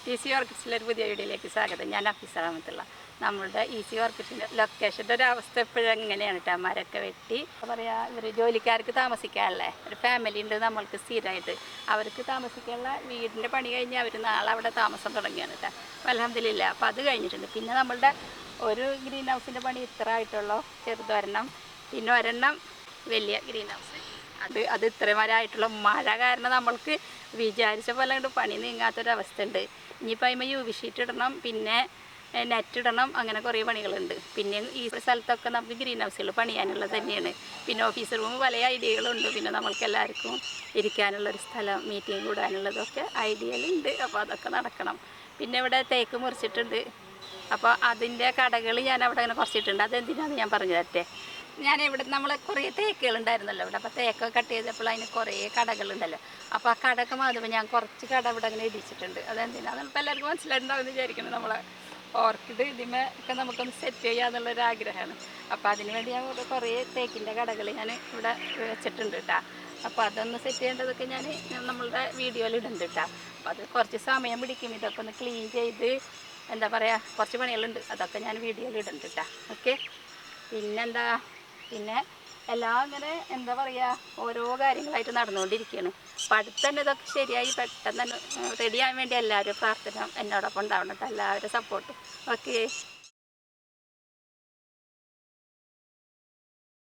Easy ഓർക്കിഡ്സിലെ ഒരു പുതിയ വീഡിയോയിലേക്ക് സ്വാഗതം. ഞാൻ അഫീസ റഹ്മത്തുള്ള. നമ്മളുടെ ഈസി ഓർക്കിഡ്സിൻ്റെ ലൊക്കേഷൻ്റെ ഒരു അവസ്ഥ എപ്പോഴും എങ്ങനെയാണ് കേട്ടോ. മരമൊക്കെ വെട്ടി പറയുക, ഇവർ ജോലിക്കാർക്ക് താമസിക്കാനല്ലേ, ഒരു ഫാമിലി ഉണ്ട് നമ്മൾക്ക് സ്ഥിരമായിട്ട്. അവർക്ക് താമസിക്കാനുള്ള വീടിൻ്റെ പണി കഴിഞ്ഞ് അവർ നാളെ അവിടെ താമസം തുടങ്ങിയാണ് കേട്ടോ. അൽഹംദുലില്ലാ. അപ്പോൾ അത് കഴിഞ്ഞിട്ടുണ്ട്. പിന്നെ നമ്മളുടെ ഒരു ഗ്രീൻ ഹൗസിൻ്റെ പണി ഇത്ര ആയിട്ടുള്ളൂ, ചെറുതൊരെണ്ണം. പിന്നെ ഒരെണ്ണം വലിയ ഗ്രീൻ ഹൗസ്. അത് ഇത്രമാരായിട്ടുള്ള മഴ കാരണം നമ്മൾക്ക് വിചാരിച്ച പോലെ കൊണ്ട് പണി നീങ്ങാത്തൊരവസ്ഥ ഉണ്ട്. ഇനിയിപ്പോൾ അതിന്മേൽ യു വി ഷീറ്റ് ഇടണം, പിന്നെ നെറ്റ് ഇടണം, അങ്ങനെ കുറേ പണികളുണ്ട്. പിന്നെ ഈ സ്ഥലത്തൊക്കെ നമുക്ക് ഗ്രീൻ ഹൗസുകൾ പണിയാനുള്ളത് തന്നെയാണ്. പിന്നെ ഓഫീസ് റൂം പല ഐഡിയകളുണ്ട്. പിന്നെ നമ്മൾക്ക് എല്ലാവർക്കും ഇരിക്കാനുള്ളൊരു സ്ഥലം, മീറ്റിംഗ് കൂടാനുള്ളതൊക്കെ ഐഡിയകളുണ്ട്. അപ്പോൾ അതൊക്കെ നടക്കണം. പിന്നെ ഇവിടെ തേക്ക് മുറിച്ചിട്ടുണ്ട്. അപ്പോൾ അതിൻ്റെ കടകൾ ഞാൻ അവിടെ അങ്ങനെ കുറച്ചിട്ടുണ്ട്. അതെന്തിനാണെന്ന് ഞാൻ പറഞ്ഞു തരട്ടെ. ഇവിടെ നമ്മളെ കുറേ തേക്കുകളുണ്ടായിരുന്നല്ലോ ഇവിടെ. അപ്പോൾ തേക്കൊക്കെ കട്ട് ചെയ്തപ്പോൾ അതിന് കുറേ കടകളുണ്ടല്ലോ. അപ്പോൾ ആ കടയൊക്കെ മാറുമ്പോൾ ഞാൻ കുറച്ച് കട ഇവിടെ അങ്ങനെ ഇടിച്ചിട്ടുണ്ട്. അതെന്തിനാണ് ഇപ്പോൾ എല്ലാവർക്കും മനസ്സിലായിട്ടുണ്ടാവുമെന്ന് വിചാരിക്കണം. നമ്മളെ ഓർക്കിഡ് ഇതിമേ ഒക്കെ നമുക്കൊന്ന് സെറ്റ് ചെയ്യാന്നുള്ളൊരു ആഗ്രഹമാണ്. അപ്പോൾ അതിന് വേണ്ടി ഞാൻ കുറേ തേക്കിൻ്റെ കടകൾ ഞാൻ ഇവിടെ വെച്ചിട്ടുണ്ട് കേട്ടോ. അപ്പോൾ അതൊന്ന് സെറ്റ് ചെയ്യേണ്ടതൊക്കെ ഞാൻ നമ്മളുടെ വീഡിയോയിൽ ഇടുന്നുണ്ട് കേട്ടോ. അപ്പോൾ അത് കുറച്ച് സമയം പിടിക്കും. ഇതൊക്കെ ഒന്ന് ക്ലീൻ ചെയ്ത് എന്താ പറയുക, കുറച്ച് പണികളുണ്ട്. അതൊക്കെ ഞാൻ വീഡിയോയിൽ ഇടുന്നുണ്ട് കേട്ടോ. ഓക്കെ. പിന്നെ എല്ലാം ഇങ്ങനെ എന്താ പറയുക, ഓരോ കാര്യങ്ങളായിട്ട് നടന്നുകൊണ്ടിരിക്കുകയാണ്. അപ്പം അടുത്ത് തന്നെ ഇതൊക്കെ ശരിയായി പെട്ടെന്ന് തന്നെ റെഡിയാകാൻ വേണ്ടി എല്ലാവരും പ്രാർത്ഥന എന്നോടൊപ്പം ഉണ്ടാവണം കേട്ടോ. എല്ലാവരും സപ്പോർട്ടും. ഓക്കെ.